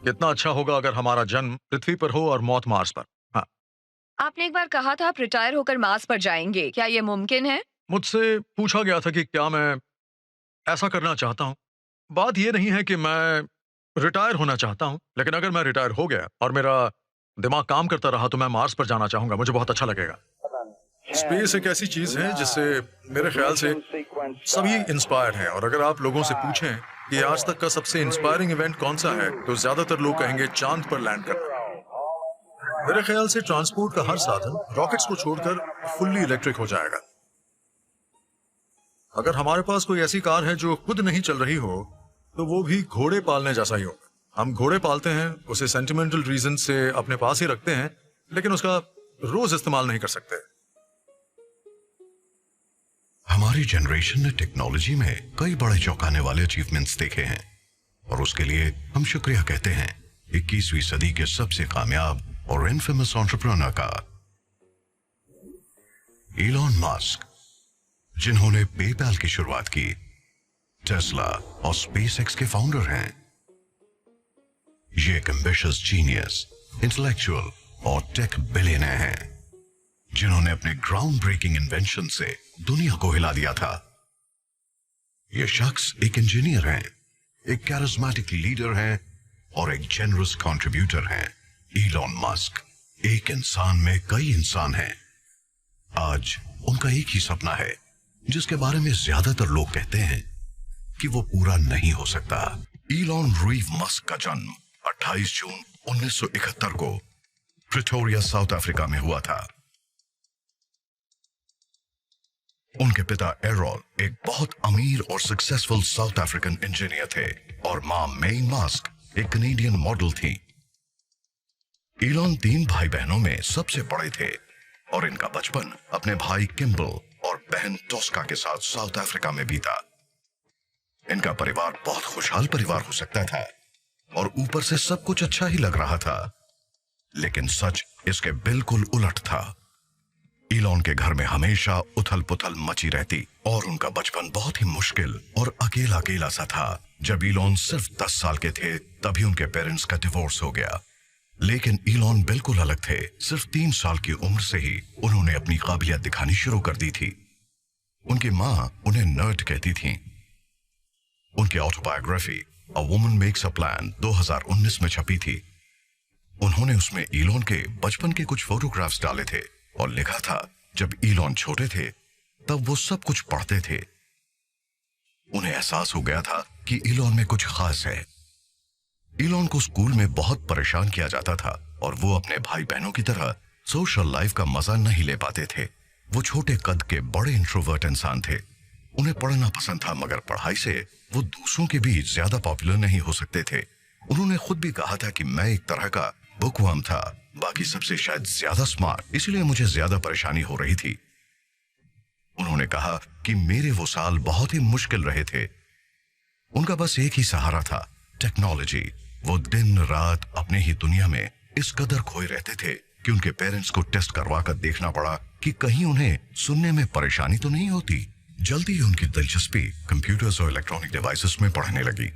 कितना अच्छा होगा अगर हमारा जन्म पृथ्वी पर हो और मौत मार्स पर। हाँ। आपने एक बार कहा था आप रिटायर होकर मार्स पर जाएंगे, क्या ये मुमकिन है? मुझसे पूछा गया था कि क्या मैं ऐसा करना चाहता हूँ। बात ये नहीं है कि मैं रिटायर होना चाहता हूँ, लेकिन अगर मैं रिटायर हो गया और मेरा दिमाग काम करता रहा तो मैं मार्स पर जाना चाहूँगा, मुझे बहुत अच्छा लगेगा। स्पेस एक ऐसी चीज़ है जिससे मेरे ख़्याल से सभी इंस्पायर्ड हैं, और अगर आप लोगों से पूछें कि आज तक का सबसे इंस्पायरिंग इवेंट कौन-सा है, तो ज़्यादातर लोग कहेंगे चाँद पर लैंड करना। मेरे ख़्याल से ट्रांसपोर्ट का हर साधन रॉकेट्स को छोड़कर फुल्ली इलेक्ट्रिक हो जाएगा। अगर हमारे पास कोई ऐसी कार है जो खुद नहीं चल रही हो, तो वो भी घोड़े पालने जैसा ही होगा। हम घोड़े पालते हैं, उसे सेंटिमेंटल रीजन से अपने पास ही रखते हैं, लेकिन उसका रोज इस्तेमाल नहीं कर सकते। हमारी जनरेशन ने टेक्नोलॉजी में कई बड़े चौंकाने वाले अचीवमेंट्स देखे हैं और उसके लिए हम शुक्रिया कहते हैं 21वीं सदी के सबसे कामयाब और इनफेमस एंटरप्रेन्योर का, इलॉन मस्क, जिन्होंने पेपैल की शुरुआत की, टेस्ला और स्पेसएक्स के फाउंडर हैं। ये एक एम्बिशियस जीनियस, इंटेलेक्चुअल और टेक बिलियनर हैं जिन्होंने अपने ग्राउंड ब्रेकिंग इन्वेंशन से दुनिया को हिला दिया था। ये शख्स एक इंजीनियर हैं, एक कैरिस्मेटिक लीडर हैं और एक जेनरस कंट्रीब्यूटर हैं। इलॉन मस्क एक इंसान में कई इंसान हैं। आज उनका एक ही सपना है जिसके बारे में ज्यादातर लोग कहते हैं कि वो पूरा नहीं हो सकता। इलॉन रीव मस्क का जन्म 28 जून 1971 को प्रिटोरिया, साउथ अफ्रीका में हुआ था। उनके पिता एरोल एक बहुत अमीर और सक्सेसफुल साउथ अफ्रीकन इंजीनियर थे और मां मेई मस्क एक कनेडियन मॉडल थी। इलॉन 3 भाई बहनों में सबसे बड़े थे और इनका बचपन अपने भाई किम्बल और बहन टोस्का के साथ साउथ अफ्रीका में बीता। इनका परिवार बहुत खुशहाल परिवार हो सकता था और ऊपर से सब कुछ अच्छा ही लग रहा था, लेकिन सच इसके बिल्कुल उलट था। इलॉन के घर में हमेशा उथल पुथल मची रहती और उनका बचपन बहुत ही मुश्किल और अकेला अकेला सा था। जब इलॉन सिर्फ 10 साल के थे तभी उनके पेरेंट्स का डिवोर्स हो गया, लेकिन इलॉन बिल्कुल अलग थे। सिर्फ 3 साल की उम्र से ही उन्होंने अपनी काबिलियत दिखानी शुरू कर दी थी। उनकी मां उन्हें नर्ड कहती थी। उनकी autobiography a woman makes a plan 2019 में छपी थी। उन्होंने उसमें इलॉन के बचपन के कुछ फोटोग्राफ्स डाले थे और लिखा था जब इलॉन छोटे थे तब वो सब कुछ पढ़ते थे। उन्हें एहसास हो गया था कि इलॉन में कुछ खास है। इलॉन को स्कूल में बहुत परेशान किया जाता था और वो अपने भाई बहनों की तरह सोशल लाइफ का मजा नहीं ले पाते थे। वो छोटे कद के बड़े इंट्रोवर्ट इंसान थे। उन्हें पढ़ना पसंद था, मगर पढ़ाई से वो दूसरों के बीच ज्यादा पॉपुलर नहीं हो सकते थे। उन्होंने खुद भी कहा था कि मैं एक तरह का बुकवर्म था, बाकी सबसे शायद ज्यादा स्मार्ट, इसलिए मुझे ज्यादा परेशानी हो रही थी। उन्होंने कहा कि मेरे वो साल बहुत ही मुश्किल रहे थे। उनका बस एक ही सहारा था, टेक्नोलॉजी। वो दिन रात अपने ही दुनिया में इस कदर खोए रहते थे कि उनके पेरेंट्स को टेस्ट करवा कर देखना पड़ा कि कहीं उन्हें सुनने में परेशानी तो नहीं होती। जल्दी ही उनकी दिलचस्पी कंप्यूटर्स और इलेक्ट्रॉनिक डिवाइसेस में बढ़ने लगी।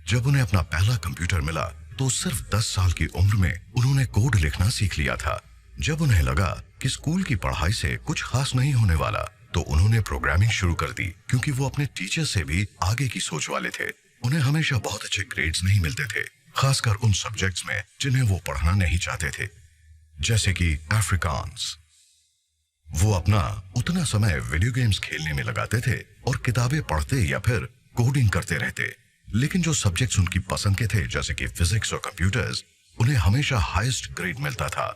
जब उन्हें अपना पहला कंप्यूटर मिला तो सिर्फ 10 साल की उम्र में उन्होंने कोड लिखना सीख लिया था। जब उन्हें लगा कि स्कूल की पढ़ाई से कुछ खास नहीं होने वाला तो उन्होंने प्रोग्रामिंग शुरू कर दी, क्योंकि वो अपने टीचर से भी आगे की सोच वाले थे। उन्हें हमेशा बहुत अच्छे ग्रेड्स नहीं मिलते थे, खासकर उन सब्जेक्ट्स में जिन्हें वो पढ़ना नहीं चाहते थे, जैसे कि अफ्रीकांस। वो अपना उतना समय वीडियो गेम्स खेलने में लगाते थे और किताबें पढ़ते या फिर कोडिंग करते रहते। लेकिन जो सब्जेक्ट्स उनकी पसंद के थे, जैसे कि फिजिक्स और कंप्यूटर्स, उन्हें हमेशा हाईएस्ट ग्रेड मिलता था।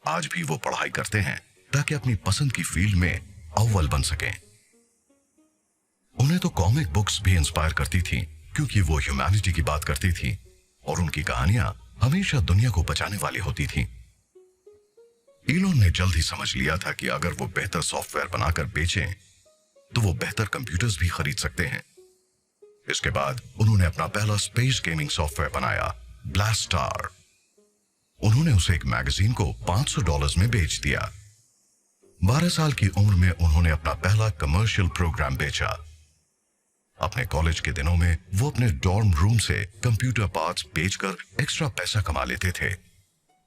आज भी वो पढ़ाई करते हैं ताकि अपनी पसंद की फील्ड में अव्वल बन सकें। उन्हें तो कॉमिक बुक्स भी इंस्पायर करती थी, क्योंकि वो ह्यूमैनिटी की बात करती थी और उनकी कहानियां हमेशा दुनिया को बचाने वाली होती थी। इलॉन ने जल्द ही समझ लिया था कि अगर वो बेहतर सॉफ्टवेयर बनाकर बेचें तो वो बेहतर कंप्यूटर्स भी खरीद सकते हैं। इसके बाद उन्होंने अपना पहला स्पेस गेमिंग सॉफ्टवेयर बनाया, ब्लास्टार। उन्होंने उसे एक मैगजीन को $500 में बेच दिया। 12 साल की उम्र में उन्होंने अपना पहला कमर्शियल प्रोग्राम बेचा। अपने कॉलेज के दिनों में वो अपने डॉर्म रूम से कंप्यूटर पार्ट्स बेचकर एक्स्ट्रा पैसा कमा लेते थे।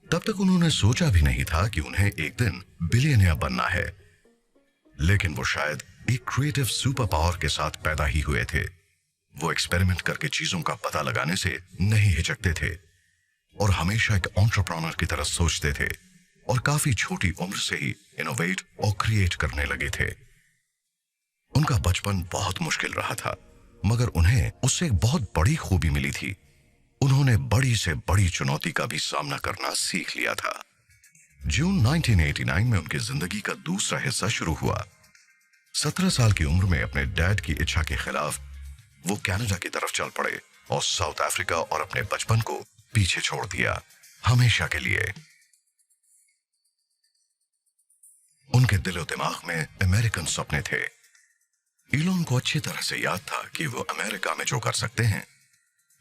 तब तक उन्होंने सोचा भी नहीं था कि उन्हें एक दिन बिलियनियर बनना है, लेकिन वो शायद एक क्रिएटिव सुपर पावर के साथ पैदा ही हुए थे। वो एक्सपेरिमेंट करके चीजों का पता लगाने से नहीं हिचकते थे और हमेशा एक एंटरप्रेन्योर की तरह सोचते थे और काफी छोटी उम्र से ही इनोवेट और क्रिएट करने लगे थे। उनका बचपन बहुत मुश्किल रहा था, मगर उन्हें उससे एक बहुत बड़ी खूबी मिली थी। उन्होंने बड़ी से बड़ी चुनौती का भी सामना करना सीख लिया था। जून 1989 में उनकी जिंदगी का दूसरा हिस्सा शुरू हुआ। 17 साल की उम्र में अपने डैड की इच्छा के खिलाफ वो कनाडा की तरफ चल पड़े और साउथ अफ्रीका और अपने बचपन को पीछे छोड़ दिया, हमेशा के लिए। उनके दिलो दिमाग में अमेरिकन सपने थे। इलॉन को अच्छी तरह से याद था कि वो अमेरिका में जो कर सकते हैं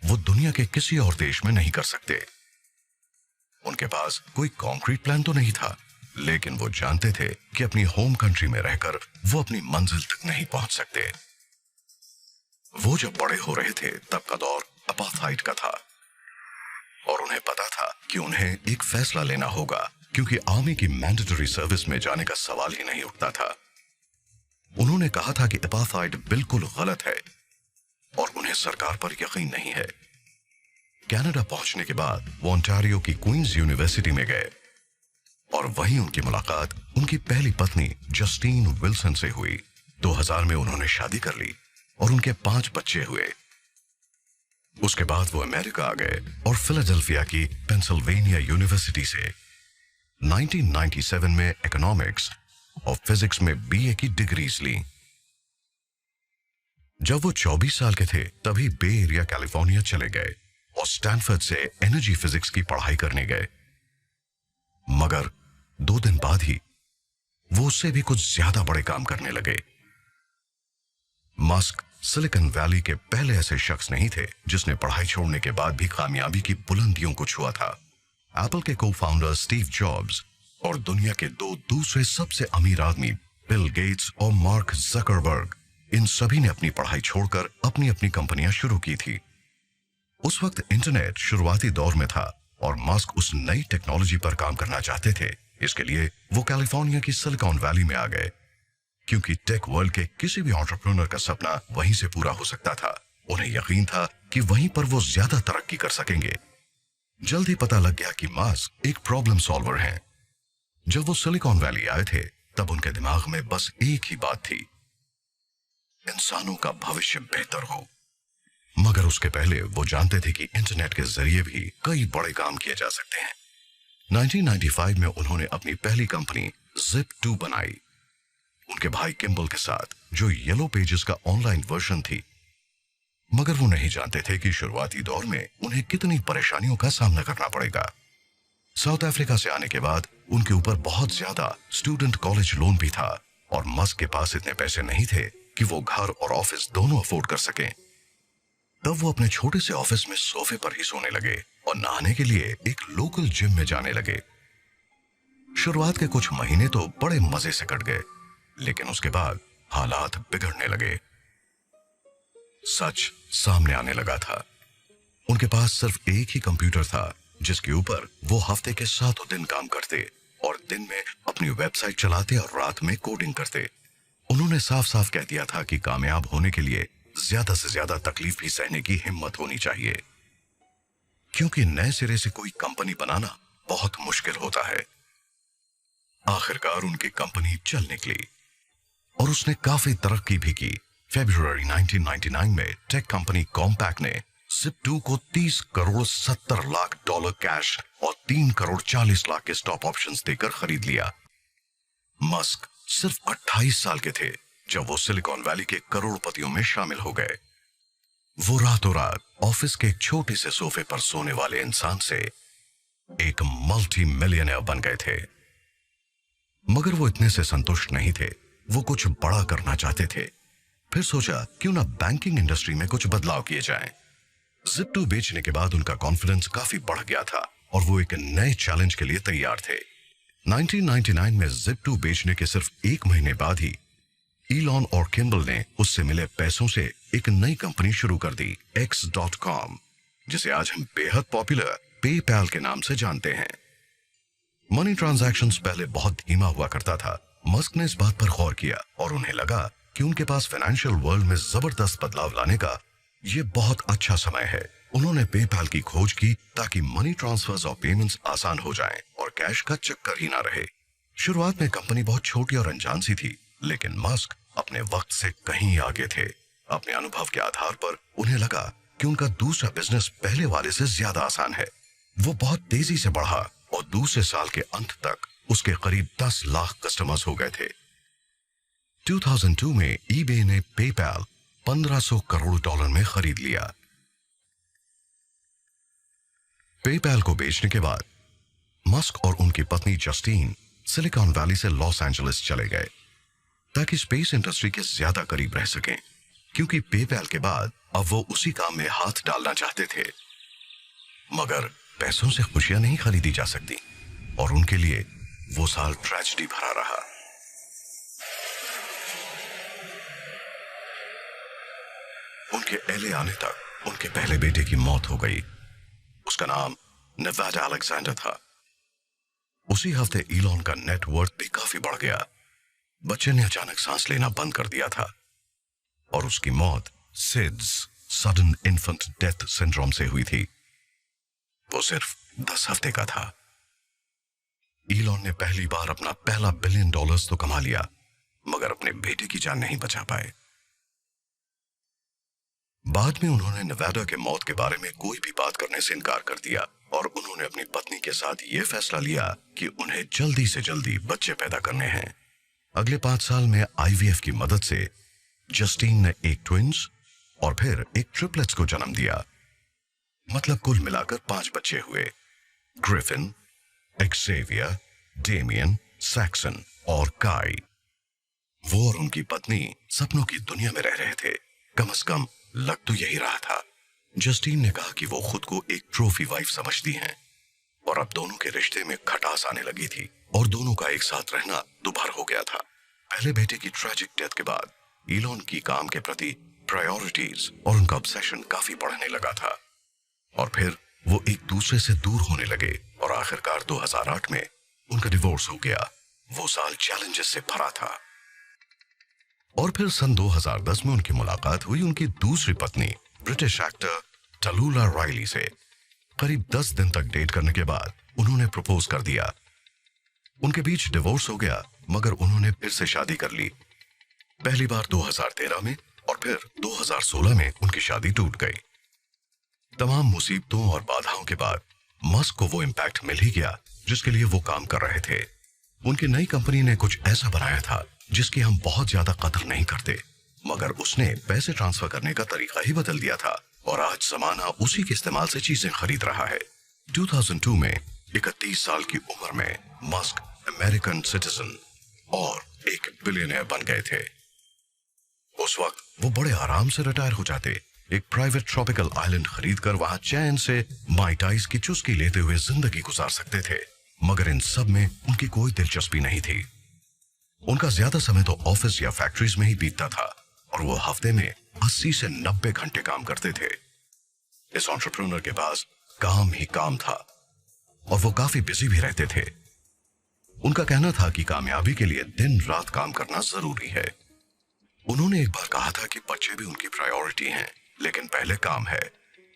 वो दुनिया के किसी और देश में नहीं कर सकते। उनके पास कोई कॉन्क्रीट प्लान तो नहीं था, लेकिन वो जानते थे कि अपनी होम कंट्री में रहकर वो अपनी मंजिल तक नहीं पहुंच सकते। वो जब बड़े हो रहे थे तब का दौर अपार्थाइड का था और उन्हें पता था कि उन्हें एक फैसला लेना होगा, क्योंकि आर्मी की मैंडेटरी सर्विस में जाने का सवाल ही नहीं उठता था। उन्होंने कहा था कि अपार्थाइड बिल्कुल गलत है और उन्हें सरकार पर यकीन नहीं है। कनाडा पहुंचने के बाद वो ओंटारियो की क्वींस यूनिवर्सिटी में गए और वहीं उनकी मुलाकात उनकी पहली पत्नी जस्टीन विल्सन से हुई। 2000 में उन्होंने शादी कर ली और उनके 5 बच्चे हुए। उसके बाद वो अमेरिका आ गए और फिलाडेल्फिया की पेंसिल्वेनिया यूनिवर्सिटी से 1997 में इकोनॉमिक्स और फिजिक्स में बीए की डिग्रीज ली। जब वो 24 साल के थे तभी बे एरिया कैलिफोर्निया चले गए और स्टैनफोर्ड से एनर्जी फिजिक्स की पढ़ाई करने गए। मगर 2 दिन बाद ही वो उससे भी कुछ ज्यादा बड़े काम करने लगे। मस्क सिलिकॉन वैली के पहले ऐसे शख्स नहीं थे जिसने पढ़ाई छोड़ने के बाद भी कामयाबी की बुलंदियों को छुआ था। एप्पल के को-फाउंडर स्टीव जॉब्स और दुनिया के 2 दूसरे सबसे अमीर आदमी बिल गेट्स और मार्क जकरबर्ग, इन सभी ने अपनी पढ़ाई छोड़कर अपनी अपनी कंपनियां शुरू की थी। उस वक्त इंटरनेट शुरुआती दौर में था और मस्क उस नई टेक्नोलॉजी पर काम करना चाहते थे। इसके लिए वो कैलिफोर्निया की सिलिकॉन वैली में आ गए, क्योंकि टेक वर्ल्ड के किसी भी एंटरप्रेन्योर का सपना वहीं से पूरा हो सकता था। उन्हें यकीन था कि वहीं पर वो ज्यादा तरक्की कर सकेंगे। जल्द ही पता लग गया कि मस्क एक प्रॉब्लम सॉल्वर हैं। जब वो सिलिकॉन वैली आए थे तब उनके दिमाग में बस एक ही बात थी, इंसानों का भविष्य बेहतर हो। मगर उसके पहले वो जानते थे कि इंटरनेट के जरिए भी कई बड़े काम किए जा सकते हैं। 1995 में उन्होंने अपनी पहली कंपनी Zip2 बनाई उनके भाई किम्बल के साथ, जो येलो पेजेस का ऑनलाइन वर्जन थी। मगर वो नहीं जानते थे कि शुरुआती दौर में उन्हें कितनी परेशानियों का सामना करना पड़ेगा। साउथ अफ्रीका से आने के बाद उनके ऊपर बहुत ज्यादा स्टूडेंट कॉलेज लोन भी था और मस्क के पास इतने पैसे नहीं थे कि वो घर और ऑफिस दोनों अफोर्ड कर सकें। तब वो अपने छोटे से ऑफिस में सोफे पर ही सोने लगे और नहाने के लिए एक लोकल जिम में जाने लगे। शुरुआत के कुछ महीने तो बड़े मजे से कट गए, लेकिन उसके बाद हालात बिगड़ने लगे। सच सामने आने लगा था। उनके पास सिर्फ एक ही कंप्यूटर था जिसके ऊपर वो हफ्ते के 7 दिन काम करते और दिन में अपनी वेबसाइट चलाते और रात में कोडिंग करते। उन्होंने साफ साफ कह दिया था कि कामयाब होने के लिए ज्यादा से ज्यादा तकलीफ भी सहने की हिम्मत होनी चाहिए, क्योंकि नए सिरे से कोई कंपनी बनाना बहुत मुश्किल होता है। आखिरकार उनकी कंपनी चल निकली और उसने काफी तरक्की भी की। फरवरी 1999 में टेक कंपनी कॉम्पैक्ट ने Zip2 को 30 करोड़ 70 लाख डॉलर कैश और 3 करोड़ 40 लाख के स्टॉक ऑप्शंस देकर खरीद लिया। मस्क सिर्फ 28 साल के थे जब वो सिलिकॉन वैली के करोड़पतियों में शामिल हो गए। वो रातों रात ऑफिस के एक छोटे से सोफे पर सोने वाले इंसान से एक मल्टी मिलियनर बन गए थे। मगर वो इतने से संतुष्ट नहीं थे, वो कुछ बड़ा करना चाहते थे। फिर सोचा क्यों ना बैंकिंग इंडस्ट्री में कुछ बदलाव किए जाएं। Zip2 बेचने के बाद उनका कॉन्फिडेंस काफी बढ़ गया था और वो एक नए चैलेंज के लिए तैयार थे। 1999 में Zip2 बेचने के सिर्फ 1 महीने बाद ही ईलॉन और किम्बल ने उससे मिले पैसों से एक नई कंपनी शुरू कर दी, X.com, जिसे आज हम बेहद पॉपुलर पेपैल के नाम से जानते हैं। मनी ट्रांजैक्शंस पहले बहुत धीमा हुआ करता था। मस्क ने इस बात पर गौर किया और उन्हें लगा कि उनके पास फाइनेंशियल वर्ल्ड में जबरदस्त बदलाव लाने का ये बहुत अच्छा समय है। उन्होंने पेपैल की खोज की ताकि मनी ट्रांसफर्स और पेमेंट्स आसान हो जाएं और कैश का चक्कर ही ना रहे। शुरुआत में कंपनी बहुत छोटी और अनजान सी थी, लेकिन मस्क अपने वक्त से कहीं आगे थे। अपने अनुभव के आधार पर उन्हें लगा कि उनका दूसरा बिजनेस पहले वाले से ज्यादा आसान है। वो बहुत तेजी से बढ़ा और दूसरे साल के अंत तक उसके करीब 10 लाख कस्टमर्स हो गए थे। 2002 में ईबे ने पेपैल $1500 करोड़ में खरीद लिया। पेपैल को बेचने के बाद मस्क और उनकी पत्नी जस्टीन सिलिकॉन वैली से लॉस एंजलिस चले गए ताकि स्पेस इंडस्ट्री के ज्यादा करीब रह सकें, क्योंकि पेपैल के बाद अब वो उसी काम में हाथ डालना चाहते थे। मगर पैसों से खुशियां नहीं खरीदी जा सकती और उनके लिए वो साल ट्रेजेडी भरा रहा। उनके एले आने तक उनके पहले बेटे की मौत हो गई। उसका नाम नेवाडा अलेक्जेंडर था। उसी हफ्ते ईलॉन का नेटवर्थ भी काफी बढ़ गया। बच्चे ने अचानक सांस लेना बंद कर दिया था और उसकी मौत seeds sudden infant death syndrome से हुई थी। वो सिर्फ 10 हफ्ते का था। ईलॉन ने पहली बार अपना पहला $1 बिलियन तो कमा लिया, मगर अपने बेटे की जान नहीं बचा पाए। बाद में उन्होंने नेवाडा के मौत के बारे में कोई भी बात करने से इनकार कर दिया और उन्होंने अपनी पत्नी के साथ यह फैसला लिया कि उन्हें जल्दी से जल्दी बच्चे पैदा करने हैं। अगले 5 साल में आईवीएफ की मदद से जस्टीन ने एक ट्विंस और फिर एक ट्रिपलेट्स को जन्म दिया। मतलब कुल मिलाकर 5 बच्चे हुए, ग्रिफिन, एक्सेवियर, डेमियन, सैक्सन और काई। वो और उनकी पत्नी सपनों की दुनिया में रह रहे थे। कम से कम लग तो यही रहा था। जस्टीन ने कहा कि वो खुद को एक ट्रॉफी वाइफ समझती हैं और अब दोनों के रिश्ते में खटास आने लगी थी और दोनों का एक साथ रहना दुभर हो गया था। पहले बेटे की ट्रैजिक डेथ के बाद ईलॉन की काम के प्रति प्रायोरिटीज और उनका ऑब्सेशन काफी बढ़ने लगा था और फिर वो एक दूसरे से दूर होने लगे और आखिरकार 2008 में उनका डिवोर्स हो गया। वो साल चैलेंजेस से भरा था। और फिर सन 2010 में उनकी मुलाकात हुई उनकी दूसरी पत्नी ब्रिटिश एक्टर टलूला राइली से। करीब 10 दिन तक डेट करने के बाद उन्होंने प्रपोज कर दिया। उनके बीच डिवोर्स हो गया, मगर उन्होंने फिर से शादी कर ली। पहली बार 2013 में और फिर 2016 में उनकी शादी टूट गई। तमाम मुसीबतों और बाधाओं के बाद मस्क को वो इम्पैक्ट मिल ही गया जिसके लिए वो काम कर रहे थे। उनकी नई कंपनी ने कुछ ऐसा बनाया था जिसकी हम बहुत ज्यादा कदर नहीं करते, मगर उसने पैसे ट्रांसफर करने का तरीका ही बदल दिया था और आज जमाना उसी के इस्तेमाल से चीजें खरीद रहा है। 2002 में 31 साल की उम्र में मस्क अमेरिकन सिटीजन और एक बिलियनर बन गए थे। उस वक्त वो बड़े आराम से रिटायर हो जाते, एक प्राइवेट ट्रॉपिकल आइलैंड खरीदकर वहां चैन से माइटाइज की चुस्की लेते हुए जिंदगी गुजार सकते थे, मगर इन सब में उनकी कोई दिलचस्पी नहीं थी। उनका ज्यादा समय तो ऑफिस या फैक्ट्रीज में ही बीतता था और वो हफ्ते में 80 से 90 घंटे काम करते थे। इस एंटरप्रेन्योर के पास काम ही काम था और वो काफी बिजी भी रहते थे। उनका कहना था कि कामयाबी के लिए दिन रात काम करना जरूरी है। उन्होंने एक बार कहा था कि बच्चे भी उनकी प्रायोरिटी हैं, लेकिन पहले काम है।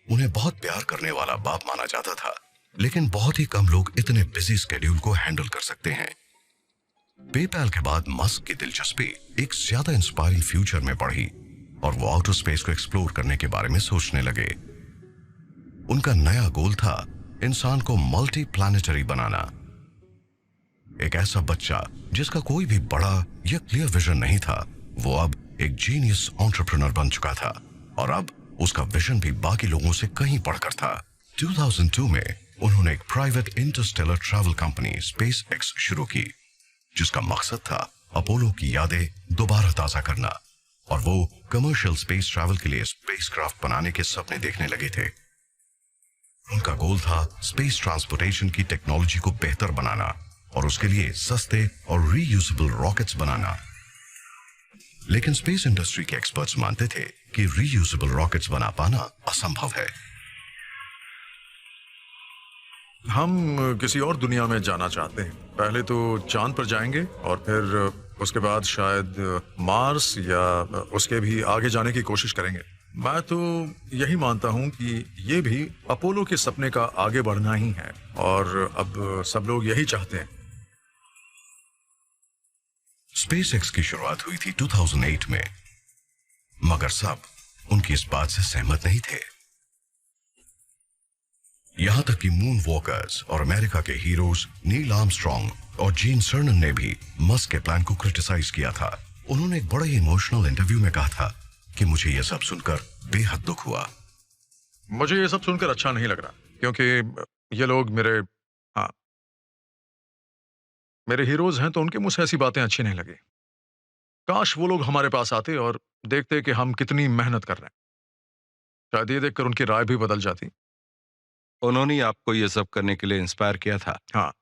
उन्हें बहुत प्यार करने वाला बाप माना जाता था, लेकिन बहुत ही कम लोग इतने बिजी स्केड्यूल को हैंडल कर सकते हैं। पेपैल के बाद मस्क की दिलचस्पी एक ज्यादा इंस्पायरिंग फ्यूचर में बढ़ी और वो आउटर स्पेस को एक्सप्लोर करने के बारे में सोचने लगे। उनका नया गोल था इंसान को मल्टी प्लैनेटरी बनाना। एक ऐसा बच्चा जिसका कोई भी बड़ा या क्लियर विजन नहीं था, वो अब एक जीनियस एंटरप्रेन्योर बन चुका था और अब उसका विजन भी बाकी लोगों से कहीं बढ़कर था। 2002 में उन्होंने एक private Interstellar travel company space x शुरू की, जिसका मकसद था अपोलो की यादें दोबारा ताजा करना और वो कमर्शियल स्पेस ट्रैवल के लिए स्पेसक्राफ्ट बनाने के सपने देखने लगे थे। उनका गोल था स्पेस ट्रांसपोर्टेशन की टेक्नोलॉजी को बेहतर बनाना और उसके लिए सस्ते और रीयूजेबल रॉकेट्स बनाना। लेकिन स्पेस इंडस्ट्री के एक्सपर्ट्स मानते थे कि रीयूजेबल रॉकेट्स बना पाना असंभव है। हम किसी और दुनिया में जाना चाहते हैं। पहले तो चांद पर जाएंगे और फिर उसके बाद शायद मार्स या उसके भी आगे जाने की कोशिश करेंगे। मैं तो यही मानता हूं कि ये भी अपोलो के सपने का आगे बढ़ना ही है और अब सब लोग यही चाहते हैं। स्पेसएक्स की शुरुआत हुई थी 2008 में, मगर सब उनकी इस बात से सहमत नहीं थे। यहां तक कि मून वॉकर्स और अमेरिका के हीरोज नील आर्मस्ट्रॉन्ग और जीन सर्नन ने भी मस्क के प्लान को क्रिटिसाइज किया था। उन्होंने एक बड़े इमोशनल इंटरव्यू में कहा था कि मुझे यह सब सुनकर बेहद दुख हुआ। मुझे ये सब सुनकर अच्छा नहीं लग रहा, क्योंकि ये लोग मेरे हीरोज हैं, तो उनके मुंह से ऐसी बातें अच्छी नहीं लगी। काश वो लोग हमारे पास आते और देखते कि हम कितनी मेहनत कर रहे हैं। शायद ये देखकर उनकी राय भी बदल जाती। उन्होंने आपको ये सब करने के लिए इंस्पायर किया था, हाँ,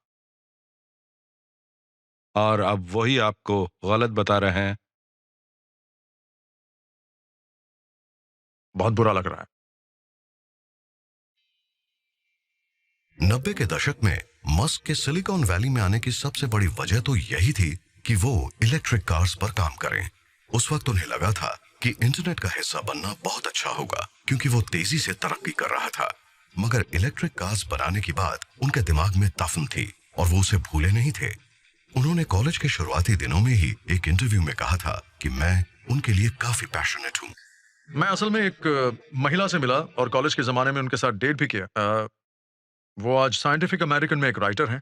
और अब वही आपको गलत बता रहे हैं। बहुत बुरा लग रहा है। 90 के दशक में मस्क के सिलिकॉन वैली में आने की सबसे बड़ी वजह तो यही थी कि वो इलेक्ट्रिक कार्स पर काम करें। उस वक्त उन्हें लगा था कि इंटरनेट का हिस्सा बनना बहुत अच्छा होगा, क्योंकि वो तेजी से तरक्की कर रहा था। मगर इलेक्ट्रिक कार्स बनाने की बात उनके दिमाग में दफन थी और वो उसे भूले नहीं थे। उन्होंने कॉलेज के शुरुआती दिनों में ही एक इंटरव्यू में कहा था कि मैं उनके लिए काफी पैशनेट हूं। मैं असल में एक महिला से मिला और कॉलेज के जमाने में उनके साथ डेट भी किया। वो आज साइंटिफिक अमेरिकन में एक राइटर हैं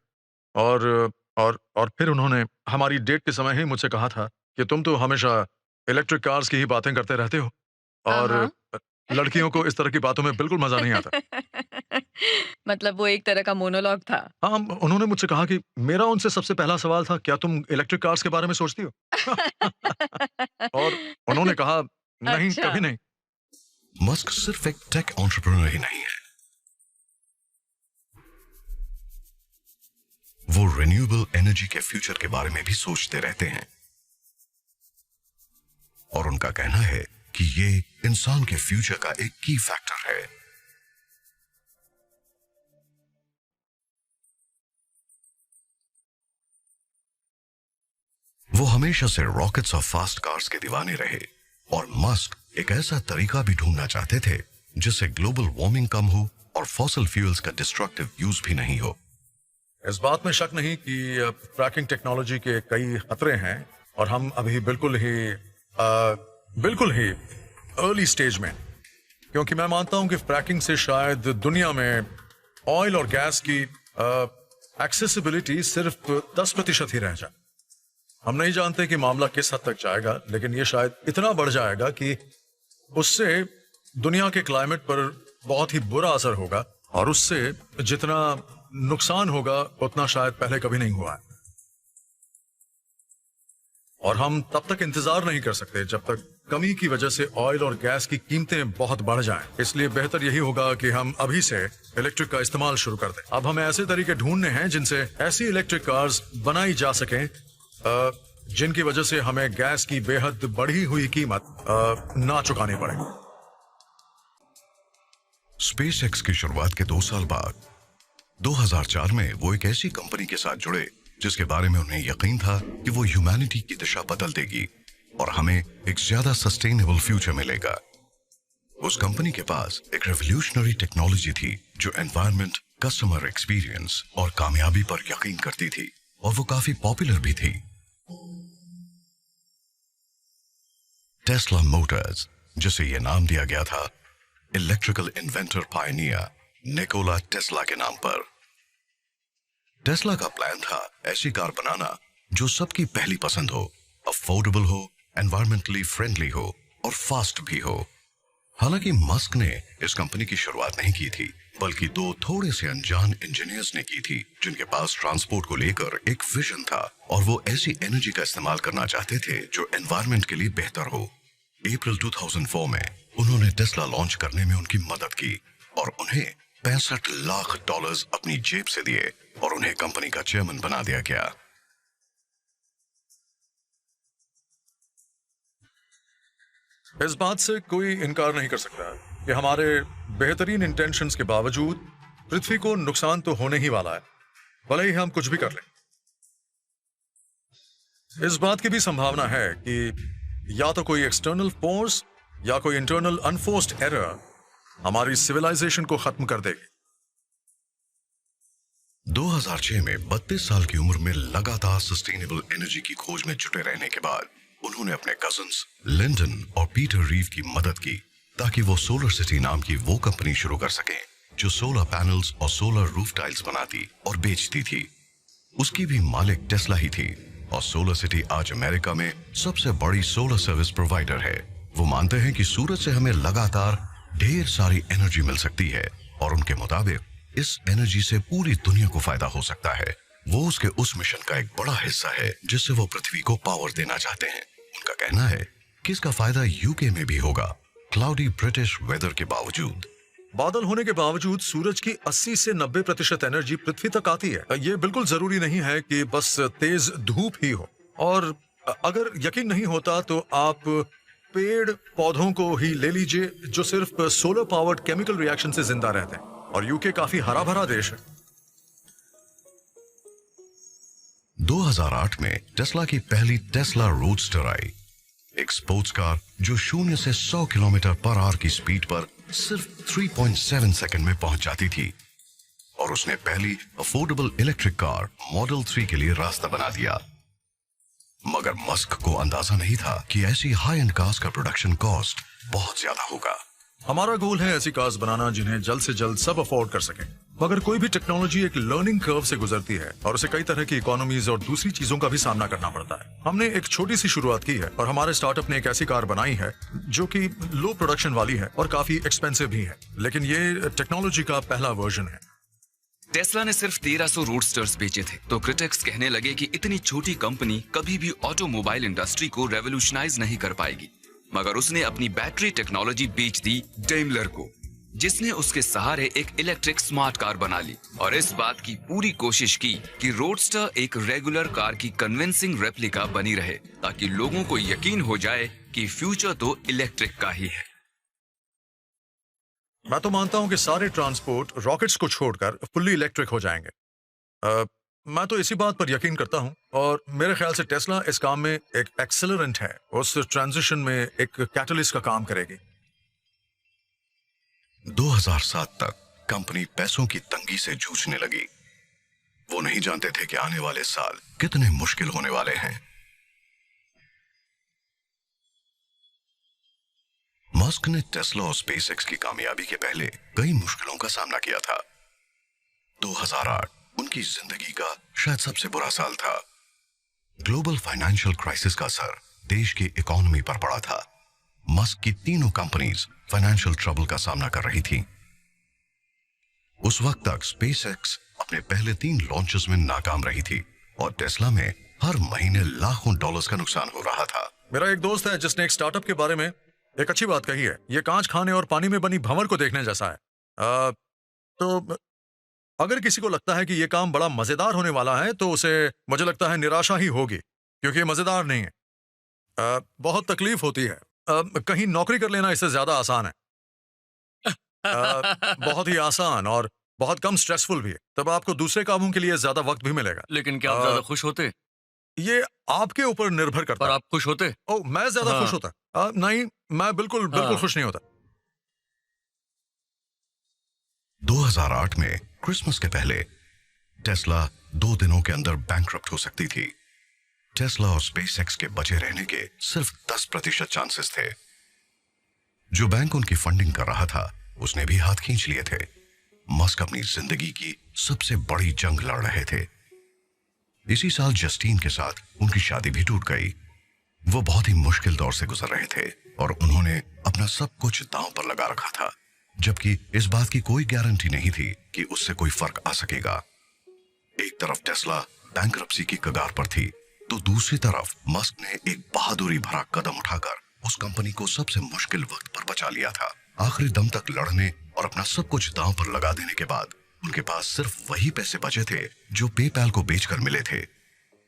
और और फिर उन्होंने हमारी डेट के समय ही मुझसे कहा था कि तुम तो हमेशा इलेक्ट्रिक कार्स की ही बातें करते रहते हो और हाँ। लड़कियों को इस तरह की बातों में बिल्कुल मजा नहीं आता। मतलब वो एक तरह का मोनोलॉग था। हाँ, उन्होंने मुझसे कहा कि मेरा उनसे सबसे पहला सवाल था, क्या तुम इलेक्ट्रिक कार्स के बारे में सोचती हो? और उन्होंने कहा, नहीं, अच्छा। कभी नहीं। मस्क सिर्फ एक टेक एंटरप्रेन्योर ही नहीं है, वो रिन्यूएबल एनर्जी के फ्यूचर के बारे में भी सोचते रहते हैं और उनका कहना है कि ये इंसान के फ्यूचर का एक की फैक्टर है। वो हमेशा से रॉकेट्स और फास्ट कार्स के दीवाने रहे और मस्क एक ऐसा तरीका भी ढूंढना चाहते थे जिससे ग्लोबल वार्मिंग कम हो और फॉसिल फ्यूल्स का डिस्ट्रक्टिव यूज भी नहीं हो। इस बात में शक नहीं कि फ्रैकिंग टेक्नोलॉजी के कई खतरे हैं और हम अभी बिल्कुल ही अर्ली स्टेज में, क्योंकि मैं मानता हूं कि फ्रैकिंग से शायद दुनिया में ऑयल और गैस की एक्सेसिबिलिटी सिर्फ 10% ही रह जाए। हम नहीं जानते कि मामला किस हद तक जाएगा, लेकिन ये शायद इतना बढ़ जाएगा कि उससे दुनिया के क्लाइमेट पर बहुत ही बुरा असर होगा और उससे जितना नुकसान होगा उतना शायद पहले कभी नहीं हुआ है। और हम तब तक इंतजार नहीं कर सकते जब तक कमी की वजह से ऑयल और गैस की कीमतें बहुत बढ़ जाएं। इसलिए बेहतर यही होगा कि हम अभी से इलेक्ट्रिक का इस्तेमाल शुरू कर दें। अब हमें ऐसे तरीके ढूंढने हैं जिनसे ऐसी इलेक्ट्रिक कार्स बनाई जा सकें जिनकी वजह से हमें गैस की बेहद बढ़ी हुई कीमत ना चुकानी पड़े। स्पेसएक्स की शुरुआत के 2 साल बाद 2004 में वो एक ऐसी कंपनी के साथ जुड़े जिसके बारे में उन्हें यकीन था कि वो ह्यूमैनिटी की दिशा बदल देगी और हमें एक ज्यादा सस्टेनेबल फ्यूचर मिलेगा। उस कंपनी के पास एक रेवोल्यूशनरी टेक्नोलॉजी थी जो एनवायरनमेंट, कस्टमर एक्सपीरियंस और कामयाबी पर यकीन करती थी और वो काफी पॉपुलर भी थी। टेस्ला मोटर्स, जिसे ये नाम दिया गया था electrical inventor Pioneer Nikola Tesla के नाम पर। टेस्ला का प्लान था ऐसी कार बनाना जो सबकी पहली पसंद हो, अफोर्डेबल हो, एनवायरमेंटली फ्रेंडली हो और फास्ट भी हो। हालांकि मस्क ने इस कंपनी की शुरुआत नहीं की थी, बल्कि 2 थोड़े से अनजान इंजीनियर्स ने की थी जिनके पास ट्रांसपोर्ट को लेकर एक विजन था और वो ऐसी एनर्जी का इस्तेमाल करना चाहते थे जो एनवायरमेंट के लिए बेहतर हो। अप्रैल 2004 में उन्होंने टेस्ला लॉन्च करने में उनकी मदद की और उन्हें $65 लाख अपनी जेब से दिए और उन्हें कंपनी का चेयरमैन बना दिया गया। इस बात से कोई इनकार नहीं कर सकता कि हमारे बेहतरीन इंटेंशंस के बावजूद पृथ्वी को नुकसान तो होने ही वाला है, भले ही हम कुछ भी कर लें। इस बात की भी संभावना है कि या तो कोई एक्सटर्नल फोर्स या कोई इंटरनल अनफोर्स्ड एरर हमारी सिविलाइजेशन को खत्म कर देगी। 2006 में 32 साल की उम्र में लगातार सस्टेनेबल एनर्जी की खोज में जुटे रहने के बाद उन्होंने अपने कजिन्स लिंडन और पीटर रीव की मदद की ताकि वो सोलर सिटी नाम की वो कंपनी शुरू कर सकें जो सोलर पैनल्स और सोलर रूफ टाइल्स बनाती और बेचती थी। उसकी भी मालिक टेस्ला ही थी और सोलर सिटी आज अमेरिका में सबसे बड़ी सोलर सर्विस प्रोवाइडर है। वो मानते हैं कि सूरज से हमें लगातार ढेर सारी एनर्जी मिल सकती है और उनके मुताबिक इस एनर्जी से पूरी दुनिया को फायदा हो सकता है। वो उसके उस मिशन का एक बड़ा हिस्सा है जिससे वो पृथ्वी को पावर देना चाहते हैं। उनका कहना है कि इसका फायदा यूके में भी होगा, क्लाउडी ब्रिटिश वेदर के बावजूद। बादल होने के बावजूद सूरज की 80 से 90% एनर्जी पृथ्वी तक आती है। ये बिल्कुल जरूरी नहीं है कि बस तेज धूप ही हो, और अगर यकीन नहीं होता तो आप पेड़ पौधों को ही ले लीजिए जो सिर्फ सोलर पावर्ड केमिकल रिएक्शन से जिंदा रहते हैं, और यूके काफी हरा भरा देश है। 2008 में टेस्ला की पहली टेस्ला रोडस्टर आई, एक स्पोर्ट्स कार जो 0 से 100 किलोमीटर पर आवर की स्पीड पर सिर्फ 3.7 सेकंड में पहुंच जाती थी, और उसने पहली अफोर्डेबल इलेक्ट्रिक कार मॉडल 3 के लिए रास्ता बना दिया। मगर मस्क को अंदाजा नहीं था कि ऐसी हाई एंड कार्स का प्रोडक्शन कॉस्ट बहुत ज्यादा होगा। हमारा गोल है ऐसी कार्स बनाना जिन्हें जल्द से जल्द सब अफोर्ड कर सकें। मगर कोई भी टेक्नोलॉजी एक लर्निंग कर्व से गुजरती है और उसे कई तरह की इकोनॉमीज और दूसरी चीजों का भी सामना करना पड़ता है। हमने एक छोटी सी शुरुआत की है और हमारे स्टार्टअप ने एक ऐसी कार बनाई है जो कि लो प्रोडक्शन वाली है और काफी एक्सपेंसिव भी है, लेकिन ये टेक्नोलॉजी का पहला वर्जन है। टेस्ला ने सिर्फ 1300 रोडस्टर्स बेचे थे तो क्रिटिक्स कहने लगे कि इतनी छोटी कंपनी कभी भी ऑटोमोबाइल इंडस्ट्री को रेवोल्यूशनाइज नहीं कर पाएगी। मगर उसने अपनी बैटरी टेक्नोलॉजी बेच दी डेमलर को, जिसने उसके सहारे एक इलेक्ट्रिक स्मार्ट कार बना ली और इस बात की पूरी कोशिश की कि रोडस्टर एक रेगुलर कार की कन्विंसिंग रेप्लिका बनी रहे ताकि लोगों को यकीन हो जाए कि फ्यूचर तो इलेक्ट्रिक का ही है। मैं तो मानता हूं कि सारे ट्रांसपोर्ट रॉकेट्स को छोड़कर फुल्ली इलेक्ट्रिक हो जाएंगे। मैं तो इसी बात पर यकीन करता हूं और मेरे ख्याल से टेस्ला इस काम में एक एक्सेलरेंट है, उस ट्रांजिशन में एक कैटलिस्ट का काम करेगी। 2007 तक कंपनी पैसों की तंगी से जूझने लगी। वो नहीं जानते थे कि आने वाले साल कितने मुश्किल होने वाले हैं। मस्क ने टेस्ला और स्पेसएक्स की कामयाबी के पहले कई मुश्किलों का सामना किया था। 2008 उनकी जिंदगी का शायद सबसे बुरा साल था। ग्लोबल फाइनेंशियल क्राइसिस का असर देश की इकोनॉमी पर पड़ा था। मस्क की तीनों कंपनीज फाइनेंशियल ट्रबल का सामना कर रही थी। उस वक्त तक स्पेसएक्स अपने पहले 3 लॉन्चेस में नाकाम रही थी और टेस्ला में हर महीने लाखों डॉलर्स का नुकसान हो रहा था। मेरा एक दोस्त है जिसने एक स्टार्टअप के बारे में एक अच्छी बात कही है। ये कांच खाने और पानी में बनी भंवर को देखने जैसा है। तो अगर किसी को लगता है कि ये काम बड़ा मजेदार होने वाला है तो उसे, मुझे लगता है, निराशा ही होगी, क्योंकि ये मजेदार नहीं है। बहुत तकलीफ होती है। कहीं नौकरी कर लेना इससे ज्यादा आसान है। बहुत ही आसान और बहुत कम स्ट्रेसफुल भी है। तब आपको दूसरे कामों के लिए ज्यादा वक्त भी मिलेगा। लेकिन क्या आप ज्यादा खुश होते? ये आपके ऊपर निर्भर करता पर है। आप खुश होते? ओ, मैं ज्यादा खुश होता? नहीं, मैं बिल्कुल खुश नहीं होता। 2008 में क्रिसमस के पहले टेस्ला 2 दिनों के अंदर बैंकरप्ट हो सकती थी। टेस्ला और स्पेसएक्स के बचे रहने के सिर्फ 10% चांसेस थे। जो बैंक उनकी फंडिंग कर रहा था उसने भी हाथ खींच लिए थे। मस्क अपनी जिंदगी की सबसे बड़ी जंग लड़ रहे थे। इसी साल जस्टीन के साथ उनकी शादी भी टूट गई। वो बहुत ही मुश्किल दौर से गुजर रहे थे और उन्होंने अपना सब कुछ दांव पर लगा रखा था, जबकि इस बात की कोई गारंटी नहीं थी कि उससे कोई फर्क आ सकेगा। एक तरफ टेस्ला बैंकरप्सी की कगार पर थी तो दूसरी तरफ मस्क ने एक बहादुरी भरा कदम उठाकर उस कंपनी को सबसे मुश्किल वक्त पर बचा लिया था। आखिरी दम तक लड़ने और अपना सब कुछ दांव पर लगा देने के बाद उनके पास सिर्फ वही पैसे बचे थे जो पेपैल को बेचकर मिले थे।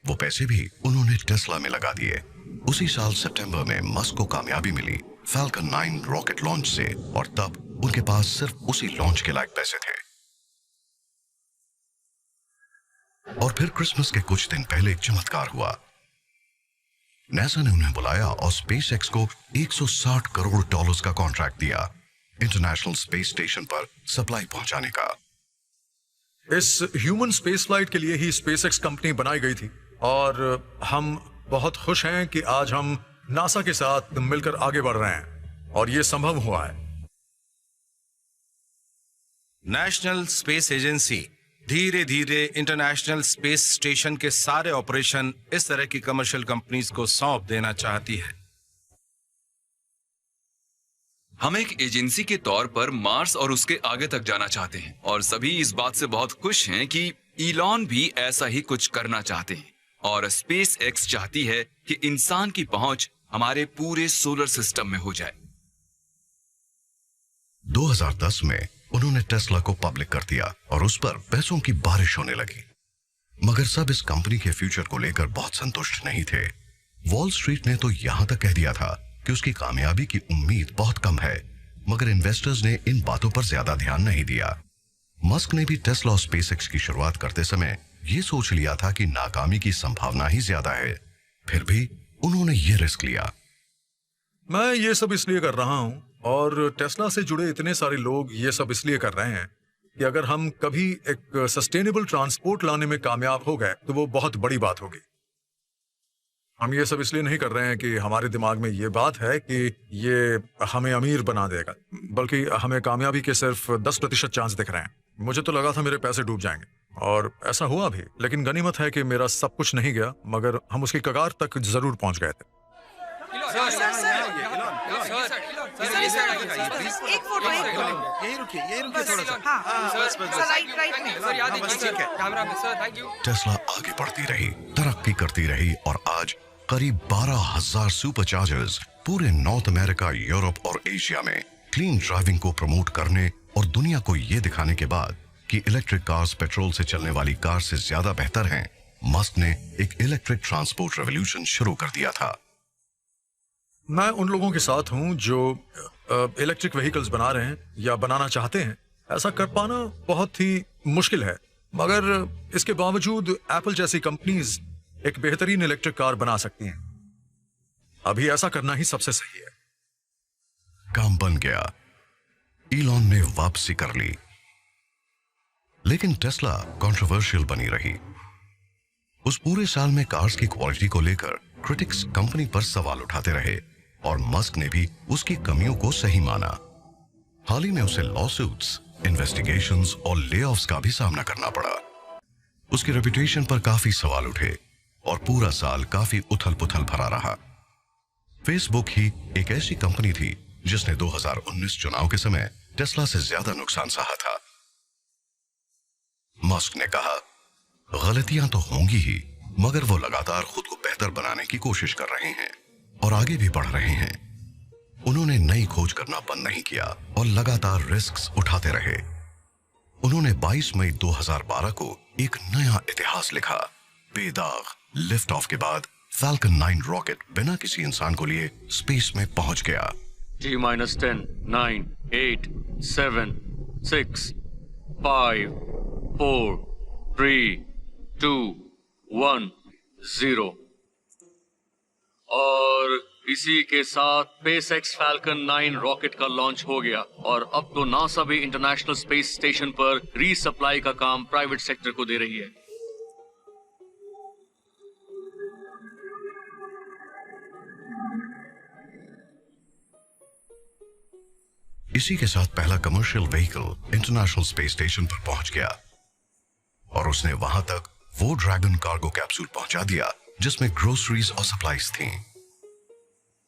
वो पैसे भी उन्होंने टेस्ला में लगा दिए। उसी साल सितंबर में मस्क को कामयाबी मिली फैल्कन 9 रॉकेट लॉन्च से, और तब उनके पास सिर्फ उसी लॉन्च के लायक पैसे थे। और फिर क्रिसमस के कुछ दिन पहले एक चमत्कार हुआ। नासा ने उन्हें बुलाया और स्पेसएक्स को $160 करोड़ का कॉन्ट्रैक्ट दिया इंटरनेशनल स्पेस स्टेशन पर सप्लाई पहुंचाने का। इस ह्यूमन स्पेस फ्लाइट के लिए ही स्पेसएक्स कंपनी बनाई गई थी, और हम बहुत खुश हैं कि आज हम नासा के साथ मिलकर आगे बढ़ रहे हैं और ये संभव हुआ है। नेशनल स्पेस एजेंसी धीरे धीरे इंटरनेशनल स्पेस स्टेशन के सारे ऑपरेशन इस तरह की कमर्शियल कंपनीज को सौंप देना चाहती है। हम एक एजेंसी के तौर पर मार्स और उसके आगे तक जाना चाहते हैं, और सभी इस बात से बहुत खुश हैं कि इलॉन भी ऐसा ही कुछ करना चाहते हैं। और स्पेस एक्स चाहती है कि इंसान की पहुंच हमारे पूरे सोलर सिस्टम में हो जाए। 2010 में उन्होंने टेस्ला को पब्लिक कर दिया और उस पर पैसों की बारिश होने लगी। मगर सब इस कंपनी के फ्यूचर को लेकर बहुत संतुष्ट नहीं थे। वॉल स्ट्रीट ने तो यहां तक कह दिया था कि उसकी कामयाबी की उम्मीद बहुत कम है, मगर इन्वेस्टर्स ने इन बातों पर ज्यादा ध्यान नहीं दिया। मस्क ने भी टेस्ला और स्पेसएक्स की शुरुआत करते समय ये सोच लिया था कि नाकामी की संभावना ही ज्यादा है, फिर भी उन्होंने ये रिस्क लिया। मैं ये सब इसलिए कर रहा हूं, और टेस्ला से जुड़े इतने सारे लोग ये सब इसलिए कर रहे हैं कि अगर हम कभी एक सस्टेनेबल ट्रांसपोर्ट लाने में कामयाब हो गए तो वो बहुत बड़ी बात होगी। हम ये सब इसलिए नहीं कर रहे हैं कि हमारे दिमाग में ये बात है कि ये हमें अमीर बना देगा, बल्कि हमें कामयाबी के सिर्फ 10% चांस दिख रहे हैं। मुझे तो लगा था मेरे पैसे डूब जाएंगे, और ऐसा हुआ भी, लेकिन गनीमत है कि मेरा सब कुछ नहीं गया, मगर हम उसकी कगार तक जरूर पहुंच गए थे। एक फोटो यही रुकिए थोड़ा सा। टेस्ला आगे बढ़ती रही, तरक्की करती रही, और आज करीब 12,000 सुपरचार्जर्स पूरे नॉर्थ अमेरिका, यूरोप और एशिया में क्लीन ड्राइविंग को प्रमोट करने और दुनिया को यह दिखाने के बाद कि इलेक्ट्रिक कार्स पेट्रोल से चलने वाली कार से ज्यादा बेहतर हैं, मस्क ने एक इलेक्ट्रिक ट्रांसपोर्ट रेवोल्यूशन शुरू कर दिया था। मैं उन लोगों के साथ हूं जो इलेक्ट्रिक व्हीकल्स बना रहे हैं या बनाना चाहते हैं। ऐसा कर पाना बहुत ही मुश्किल है, मगर इसके बावजूद एप्पल जैसी कंपनीज एक बेहतरीन इलेक्ट्रिक कार बना सकती हैं। अभी ऐसा करना ही सबसे सही है। काम बन गया, इलॉन ने वापसी कर ली, लेकिन टेस्ला कंट्रोवर्शियल बनी रही। उस पूरे साल में कार्स की क्वालिटी को लेकर क्रिटिक्स कंपनी पर सवाल उठाते रहे, और मस्क ने भी उसकी कमियों को सही माना। हाल ही में उसे लॉसूट्स, इन्वेस्टिगेशंस और लेऑफ्स का भी सामना करना पड़ा। उसकी रेपुटेशन पर काफी सवाल उठे, और पूरा साल काफी उथल पुथल भरा रहा। फेसबुक ही एक ऐसी कंपनी थी जिसने 2019 चुनाव के समय टेस्ला से ज्यादा नुकसान सहा था। मस्क ने कहा, गलतियां तो होंगी ही, मगर वो लगातार खुद को बेहतर बनाने की कोशिश कर रहे हैं और आगे भी बढ़ रहे हैं। उन्होंने नई खोज करना बंद नहीं किया और लगातार रिस्क्स उठाते रहे। उन्होंने 22 मई 2012 को एक नया इतिहास लिखा। बेदाग लिफ्ट ऑफ के बाद फैल्कन 9 रॉकेट बिना किसी इंसान को लिए स्पेस में पहुंच गया। T-10, 9, 8, 7, 6, 5, 4, 3, 2, 1, 0। और इसी के साथ स्पेसएक्स फैल्कन 9 रॉकेट का लॉन्च हो गया, और अब तो नासा भी इंटरनेशनल स्पेस स्टेशन पर रीसप्लाई का काम प्राइवेट सेक्टर को दे रही है। इसी के साथ पहला commercial vehicle international space station पर पहुंच गया, और उसने वहां तक वो ड्रैगन कार्गो कैप्सूल पहुंचा दिया जिसमें ग्रोसरीज और सप्लाईज थीं।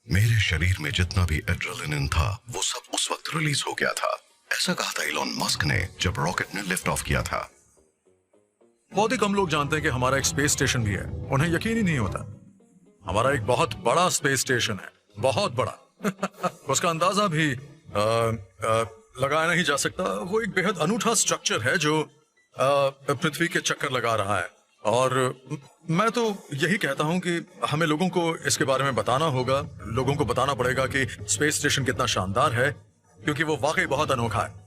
मेरे शरीर में जितना भी एड्रेनालिन था वो सब उस वक्त रिलीज हो गया था, ऐसा कहा था इलॉन मस्क ने जब रॉकेट ने लिफ्ट ऑफ किया था। बहुत ही कम लोग जानते हैं कि हमारा एक स्पेस स्टेशन भी है। उन्हें यकीन ही नहीं होता। हमारा एक बहुत बड़ा स्पेस स्टेशन है, बहुत बड़ा। उसका अंदाजा भी लगाया नहीं जा सकता। वो एक बेहद अनूठा स्ट्रक्चर है जो पृथ्वी के चक्कर लगा रहा है, और मैं तो यही कहता हूं कि हमें लोगों को इसके बारे में बताना होगा, लोगों को बताना पड़ेगा कि स्पेस स्टेशन कितना शानदार है, क्योंकि वो वाकई बहुत अनोखा है।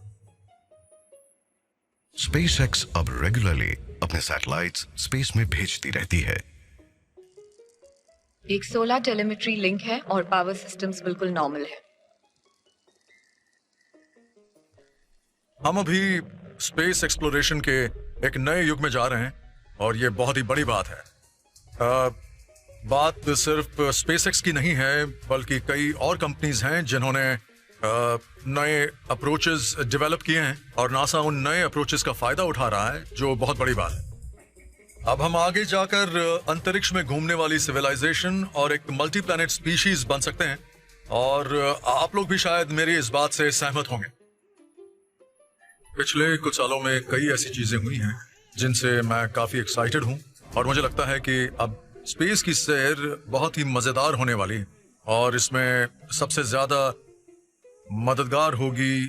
स्पेसएक्स अब रेगुलरली अपने सैटेलाइट्स स्पेस में भेजती रहती है। एक 16 टेलीमेट्री लिंक है और पावर सिस्टम्स बिल्कुल नॉर्मल है। हम अभी स्पेस एक्सप्लोरेशन के एक नए युग में जा रहे हैं और ये बहुत ही बड़ी बात है। बात सिर्फ स्पेसएक्स की नहीं है, बल्कि कई और कंपनीज हैं जिन्होंने नए अप्रोचेस डेवलप किए हैं और नासा उन नए अप्रोचेस का फायदा उठा रहा है, जो बहुत बड़ी बात है। अब हम आगे जाकर अंतरिक्ष में घूमने वाली सिविलाइजेशन और एक मल्टी प्लैनेट स्पीशीज बन सकते हैं, और आप लोग भी शायद मेरी इस बात से सहमत होंगे। पिछले कुछ सालों में कई ऐसी चीजें हुई हैं जिनसे मैं काफी एक्साइटेड हूं, और मुझे लगता है कि अब स्पेस की सैर बहुत ही मजेदार होने वाली है, और इसमें सबसे ज्यादा मददगार होगी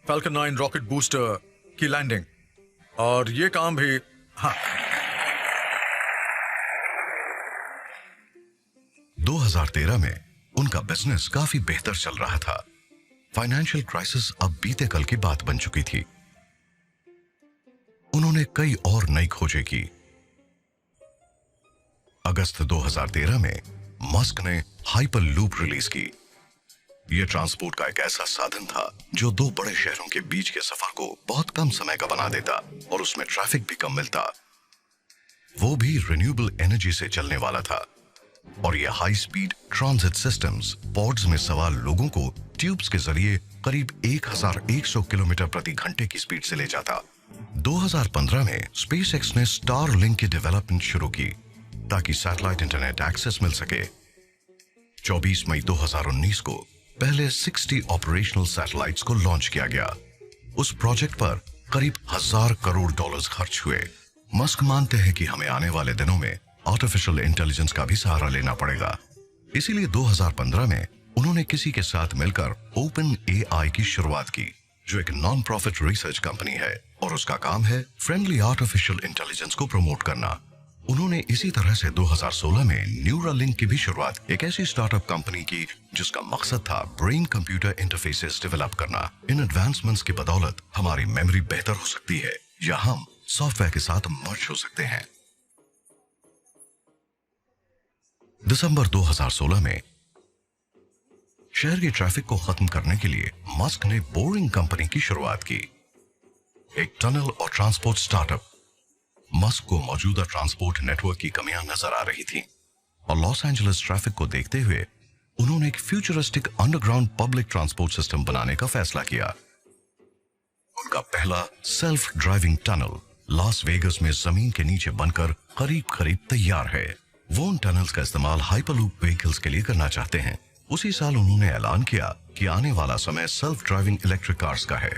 फैल्कन 9 रॉकेट बूस्टर की लैंडिंग। और ये काम भी 2013 में उनका बिजनेस काफी बेहतर चल रहा था। फाइनेंशियल क्राइसिस अब बीते कल की बात बन चुकी थी। उन्होंने कई और नई खोजें की। अगस्त 2013 में मस्क ने हाइपरलूप रिलीज की। यह ट्रांसपोर्ट का एक ऐसा साधन था जो दो बड़े शहरों के बीच के सफर को बहुत कम समय का बना देता और उसमें ट्रैफिक भी कम मिलता। वो भी रिन्यूएबल एनर्जी से चलने वाला था, और यह high speed transit systems pods में सवार लोगों को ट्यूब्स के जरिए करीब 1100 किलोमीटर प्रति घंटे की स्पीड से ले जाता। 2015 में स्पेसएक्स ने स्टारलिंक की डेवलपमेंट शुरू की ताकि सैटेलाइट इंटरनेट एक्सेस मिल सके। 24 मई 2019 को पहले 60 ऑपरेशनल सैटेलाइट्स को लॉन्च किया गया। उस प्रोजेक्ट पर करीब $1000 करोड़ खर्च हुए। मस्क मानते हैं कि हमें आने वाले दिनों में आर्टिफिशियल इंटेलिजेंस का भी सहारा लेना पड़ेगा। इसीलिए 2015 में उन्होंने किसी के साथ मिलकर ओपन एआई की शुरुआत की, जो एक नॉन प्रॉफिट रिसर्च कंपनी है, और उसका काम है फ्रेंडली आर्टिफिशियल इंटेलिजेंस को प्रमोट करना। उन्होंने इसी तरह से 2016 में न्यूरालिंक की भी शुरुआत, एक ऐसी स्टार्टअप कंपनी की जिसका मकसद था ब्रेन कंप्यूटर इंटरफेसेस डेवलप करना। इन एडवांसमेंट्स की बदौलत हमारी मेमोरी बेहतर हो सकती है या हम सॉफ्टवेयर के साथ मर्ज हो सकते हैं। दिसंबर 2016 में शहर की ट्रैफिक को खत्म करने के लिए मस्क ने बोरिंग कंपनी की शुरुआत की, एक टनल और ट्रांसपोर्ट स्टार्टअप। मस्क को मौजूदा ट्रांसपोर्ट नेटवर्क की कमियां नजर आ रही थी, और लॉस एंजलिस ट्रैफिक को देखते हुए उन्होंने एक futuristic underground public transport system बनाने का फैसला किया। उनका पहला self driving tunnel Las Vegas में जमीन के नीचे बनकर करीब तैयार है। वो उन टनल्स का इस्तेमाल हाइपरलूप व्हीकल्स के लिए करना चाहते हैं। उसी साल उन्होंने ऐलान किया कि आने वाला समय सेल्फ ड्राइविंग इलेक्ट्रिक कार्स का है।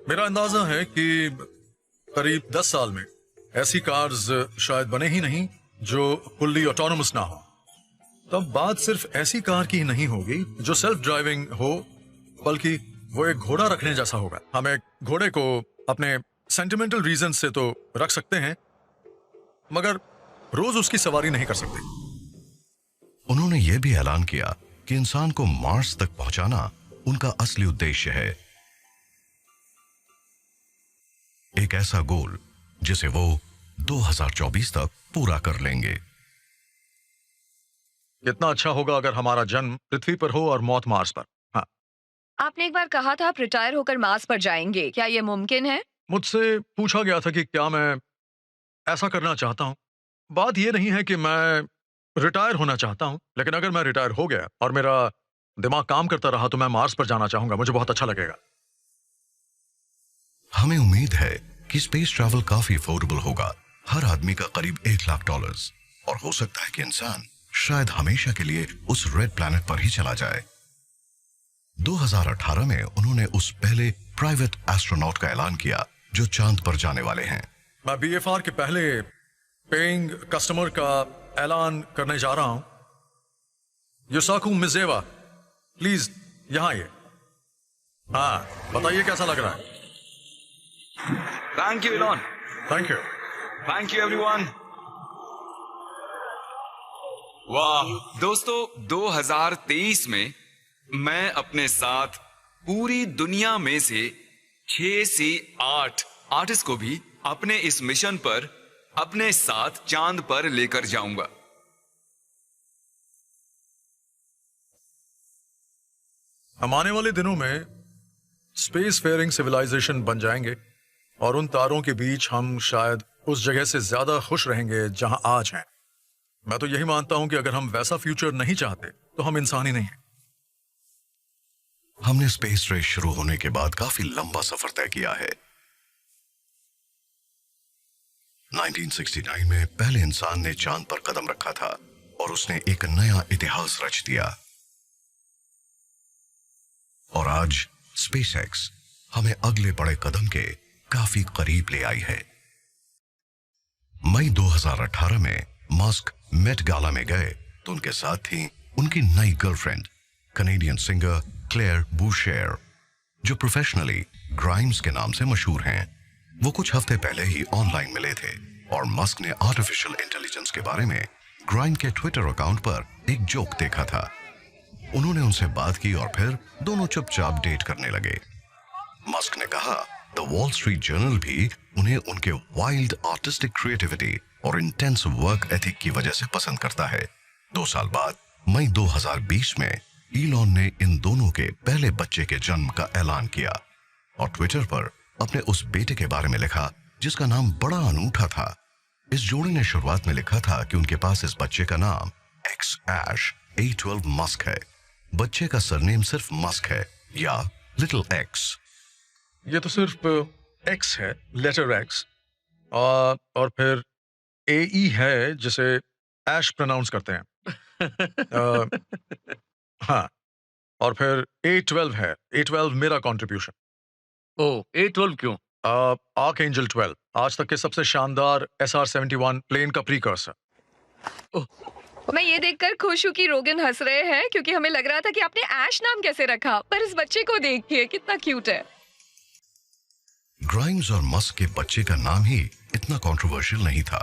मेरा अंदाजा है कि करीब 10 साल में ऐसी कार्स शायद बने ही नहीं जो फुल्ली ऑटोनोमस ना हो। तब बात सिर्फ ऐसी कार की ही नहीं होगी जो सेल्फ ड्राइविंग हो, बल्कि वो एक घोड़ा रखने जैसा होगा। हम एक घोड़े को अपने सेंटिमेंटल रीजन से तो रख सकते हैं, मगर रोज उसकी सवारी नहीं कर सकते। उन्होंने यह भी ऐलान किया कि इंसान को मार्स तक पहुंचाना उनका असली उद्देश्य है, एक ऐसा गोल जिसे वो 2024 तक पूरा कर लेंगे। कितना अच्छा होगा अगर हमारा जन्म पृथ्वी पर हो और मौत मार्स पर। हाँ, आपने एक बार कहा था आप रिटायर होकर मार्स पर जाएंगे, क्या ये मुमकिन है? मुझसे पूछा गया था कि क्या मैं ऐसा करना चाहता हूं। बात यह नहीं है कि मैं रिटायर होना चाहता हूं, लेकिन अगर मैं रिटायर हो गया और मेरा दिमाग काम करता रहा तो मैं मार्स पर जाना चाहूंगा। मुझे बहुत अच्छा लगेगा। हमें उम्मीद है कि स्पेस ट्रैवल काफी अफोर्डेबल होगा, हर आदमी का करीब $1 लाख, और हो सकता है कि इंसान शायद हमेशा के लिए उस रेड प्लैनेट पर ही चला जाए। 2018 में उन्होंने उस पहले प्राइवेट एस्ट्रोनॉट का ऐलान किया जो चांद पर जाने वाले हैं। मैं BFR के पहले पेइंग कस्टमर का ऐलान करने जा रहा हूं। योसाकु मिजेवा, प्लीज यहां आइए। हाँ, बताइए कैसा लग रहा है? Thank you Elon. Thank you. Thank you everyone. वाह दोस्तों, 2023 में मैं अपने साथ पूरी दुनिया में से 6 से 8 आर्टिस्ट को भी अपने इस मिशन पर अपने साथ चांद पर लेकर जाऊंगा। हम आने वाले दिनों में स्पेस फेयरिंग सिविलाइजेशन बन जाएंगे और उन तारों के बीच हम शायद उस जगह से ज्यादा खुश रहेंगे जहां आज हैं। मैं तो यही मानता हूं कि अगर हम वैसा फ्यूचर नहीं चाहते तो हम इंसान ही नहीं हैं। हमने स्पेस रेस शुरू होने के बाद काफी लंबा सफर तय किया है। 1969 में पहले इंसान ने चांद पर कदम रखा था और उसने एक नया इतिहास रच दिया। और आज स्पेसएक्स हमें अगले बड़े कदम के काफी करीब ले आई है। मई 2018 में मस्क मेट गाला में गए तो उनके साथ थी उनकी नई गर्लफ्रेंड, कनेडियन सिंगर क्लेयर बूशेर, जो प्रोफेशनली ग्राइम्स के नाम से मशहूर हैं। वो कुछ हफ्ते पहले ही ऑनलाइन मिले थे और मस्क ने आर्टिफिशियल इंटेलिजेंस के बारे में ग्राइम के ट्विटर अकाउंट पर एक जोक देखा था। उन्होंने उनसे बात की और फिर दोनों चुपचाप डेट करने लगे। मस्क ने कहा द वॉल स्ट्रीट जर्नल भी उन्हें उनके वाइल्ड आर्टिस्टिक क्रिएटिविटी और इंटेंस वर्क एथिक की वजह से पसंद करता है। 2 साल बाद मई 2020 में ईलॉन ने इन दोनों के पहले बच्चे के जन्म का ऐलान किया और ट्विटर पर अपने उस बेटे के बारे में लिखा जिसका नाम बड़ा अनूठा था। इस जोड़ी ने शुरुआत में लिखा था कि उनके पास इस बच्चे का नाम एक्स ऐश A12 मस्क है। बच्चे का सरनेम सिर्फ मस्क है या लिटिल एक्स। ये तो सिर्फ एक्स है, लेटर एक्स, और फिर AE है जिसे ऐश प्रोनाउंस करते हैं। हाँ, और फिर A12 है। A12 मेरा कंट्रीब्यूशन। ओ A12 क्यों? आर्कएंजल 12 आज तक के सबसे शानदार SR-71 प्लेन का प्रीकर्सर। मैं ये देखकर खुश हूँ कि रोगन हंस रहे हैं क्योंकि हमें लग रहा था कि आपने ऐश नाम कैसे रखा, पर इस बच्चे को देखिए कितना क्यूट है। ग्राइम्स और मस्क के बच्चे का नाम ही इतना कंट्रोवर्शियल नहीं था।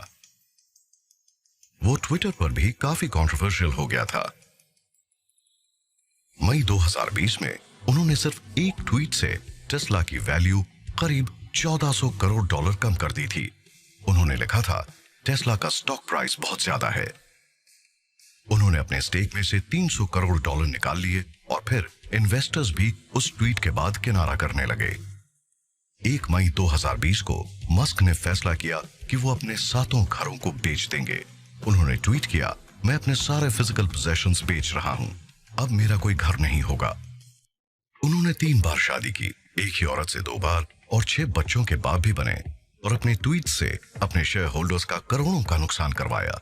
वो ट्विटर पर भी काफी कंट्रोवर्शियल हो गया था। मई 2020 में उन्होंने सिर्फ एक ट्वीट से टेस्ला की वैल्यू करीब 1400 करोड़ डॉलर कम कर दी थी। उन्होंने लिखा था टेस्ला का स्टॉक प्राइस बहुत ज्यादा है। उन्होंने अपने स्टेक में से 300 करोड़ डॉलर निकाल लिए और फिर इन्वेस्टर्स भी उस ट्वीट के बाद किनारा करने लगे। 1 मई 2020 को मस्क ने फैसला किया कि वो अपने 7 घरों को बेच देंगे। उन्होंने ट्वीट किया, मैं अपने सारे फिजिकल पोजेशंस बेच रहा हूं, अब मेरा कोई घर नहीं होगा। उन्होंने 3 बार शादी की, एक ही औरत से 2 बार, और 6 बच्चों के बाप भी बने और अपने ट्वीट से अपने शेयर होल्डर्स का करोड़ों का नुकसान करवाया।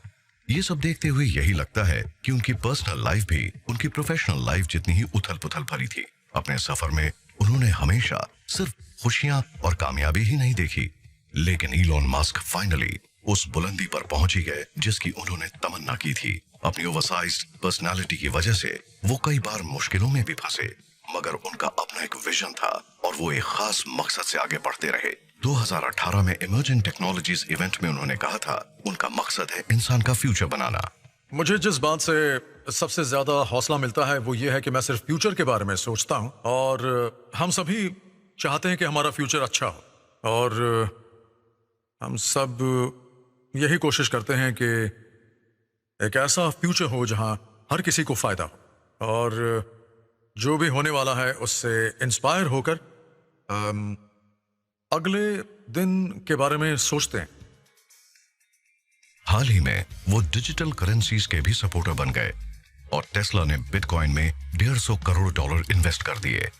ये सब देखते हुए यही लगता है कि उनकी पर्सनल लाइफ भी उनकी प्रोफेशनल लाइफ जितनी ही उथल पुथल भरी थी। अपने सफर में उन्होंने हमेशा सिर्फ खुशियां और कामयाबी ही नहीं देखी, लेकिन ईलॉन मस्क फाइनली उस बुलंदी पर पहुंच ही गए जिसकी उन्होंने तमन्ना की थी। अपनी ओवरसाइज्ड पर्सनालिटी की वजह से वो कई बार मुश्किलों में भी फंसे, मगर उनका अपना एक विजन था और वो एक खास मकसद से आगे बढ़ते रहे। 2018 में इमर्जिंग टेक्नोलॉजीज इवेंट में उन्होंने कहा था उनका मकसद है इंसान का फ्यूचर बनाना। मुझे जिस बात से सबसे ज्यादा हौसला मिलता है वो ये है कि मैं सिर्फ फ्यूचर के बारे में सोचता हूँ और हम सभी चाहते हैं कि हमारा फ्यूचर अच्छा हो और हम सब यही कोशिश करते हैं कि एक ऐसा फ्यूचर हो जहां हर किसी को फायदा हो और जो भी होने वाला है उससे इंस्पायर होकर अगले दिन के बारे में सोचते हैं। हाल ही में वो डिजिटल करेंसीज के भी सपोर्टर बन गए और टेस्ला ने बिटकॉइन में 150 करोड़ डॉलर इन्वेस्ट कर दिए।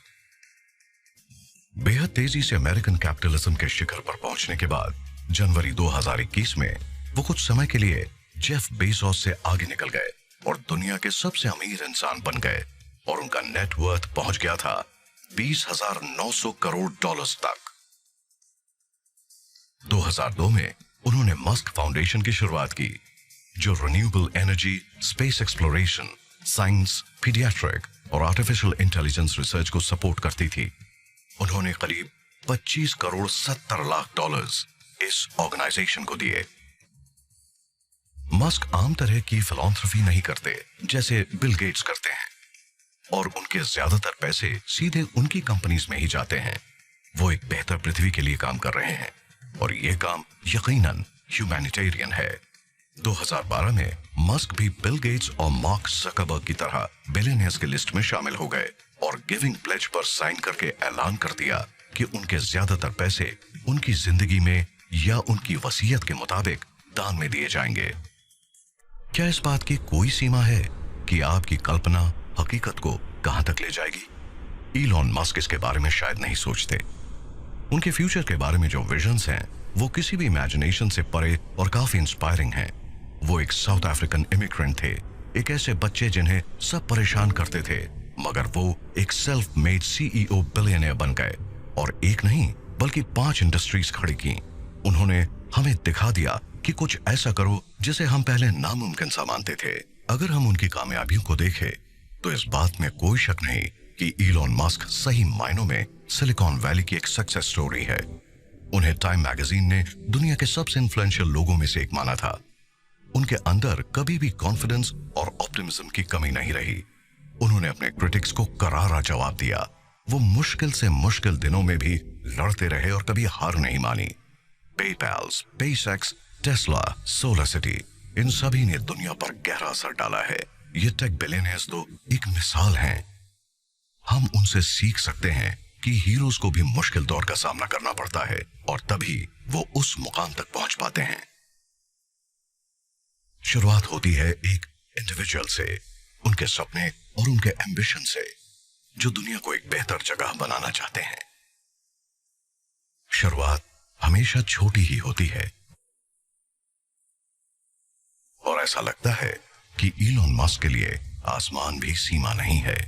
बेहद तेजी से अमेरिकन कैपिटलिज्म के शिखर पर पहुंचने के बाद जनवरी 2021 में वो कुछ समय के लिए जेफ बेजोस से आगे निकल गए और दुनिया के सबसे अमीर इंसान बन गए और उनका नेट वर्थ पहुंच गया था 20,900 करोड़ डॉलर्स तक। 2002 में उन्होंने मस्क फाउंडेशन की शुरुआत की जो renewable energy, space exploration, science, paediatric और आर्टिफिशियल इंटेलिजेंस रिसर्च को सपोर्ट करती थी। उन्होंने करीब 25 करोड़ 70 लाख डॉलर्स इस ऑर्गेनाइजेशन को दिए। मस्क आम तरह की फिलॉन्थ्रफी नहीं करते जैसे बिल गेट्स करते हैं, और उनके ज्यादातर पैसे सीधे उनकी कंपनीज में ही जाते हैं। वो एक बेहतर पृथ्वी के लिए काम कर रहे हैं, और ये काम यकीनन ह्यूमैनिटेरियन है। 2012 में मस्क भी बिल गेट्स और मार्क ज़करबर्ग की तरह बिलियनियर्स की लिस्ट में शामिल हो गए और गिविंग प्लेज पर साइन करके ऐलान कर दिया कि उनके ज्यादातर पैसे उनकी जिंदगी में या उनकी वसीयत के मुताबिक दान में दिए जाएंगे। क्या इस बात की कोई सीमा है कि आपकी कल्पना हकीकत को कहां तक ले जाएगी? इलॉन मस्क इसके बारे में शायद नहीं सोचते। उनके फ्यूचर के बारे में जो विजन्स हैं वो किसी भी इमेजिनेशन से परे और काफी इंस्पायरिंग हैं। वो एक साउथ अफ्रीकन इमिग्रेंट थे, एक ऐसे बच्चे जिन्हें सब परेशान करते थे, मगर वो एक सेल्फ मेड सीईओ बिलियनियर बन गए और एक नहीं बल्कि 5 इंडस्ट्रीज खड़ी की। उन्होंने हमें दिखा दिया कि कुछ ऐसा करो जिसे हम पहले नामुमकिन सा मानते थे। अगर हम उनकी कामयाबियों को देखें तो इस बात में कोई शक नहीं कि इलॉन मस्क सही मायनों में सिलिकॉन वैली की एक सक्सेस स्टोरी है। उन्हें टाइम मैगजीन ने दुनिया के सबसे इन्फ्लुएंशियल लोगों में से एक माना था। उनके अंदर कभी भी कॉन्फिडेंस और ऑप्टिमिज्म की कमी नहीं रही। उन्होंने अपने क्रिटिक्स को करारा जवाब दिया। वो मुश्किल से मुश्किल दिनों में भी लड़ते रहे और कभी हार नहीं मानी। PayPal, SpaceX, Tesla, SolarCity, इन सभी ने दुनिया पर गहरा असर डाला है। ये टेक बिलियनियर्स तो एक मिसाल हैं। हम उनसे सीख सकते हैं कि हीरोज को भी मुश्किल दौर का सामना करना पड़ता है और तभी वो उस मुकाम तक पहुंच पाते हैं। शुरुआत होती है एक इंडिविजुअल से, उनके सपने और उनके एम्बिशन से, जो दुनिया को एक बेहतर जगह बनाना चाहते हैं। शुरुआत हमेशा छोटी ही होती है और ऐसा लगता है कि इलॉन मस्क के लिए आसमान भी सीमा नहीं है।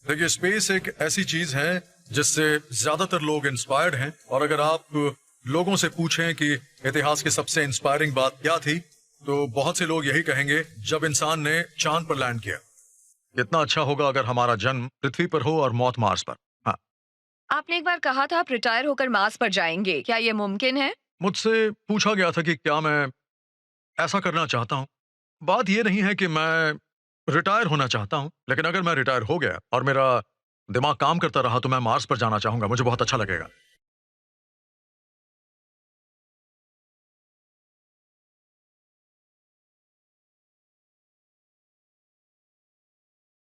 देखिए, स्पेस एक ऐसी चीज है जिससे ज्यादातर लोग इंस्पायर्ड हैं, और अगर आप लोगों से पूछें कि इतिहास की सबसे इंस्पायरिंग बात क्या थी, तो बहुत से लोग यही कहेंगे जब इंसान ने चांद पर लैंड किया। कितना अच्छा होगा अगर हमारा जन्म पृथ्वी पर हो और मौत मार्स पर। हाँ, आपने एक बार कहा था आप रिटायर होकर मार्स पर जाएंगे, क्या ये मुमकिन है? मुझसे पूछा गया था कि क्या मैं ऐसा करना चाहता हूं। बात यह नहीं है कि मैं रिटायर होना चाहता हूं, लेकिन अगर मैं रिटायर हो गया और मेरा दिमाग काम करता रहा तो मैं मार्स पर जाना चाहूंगा। मुझे बहुत अच्छा लगेगा।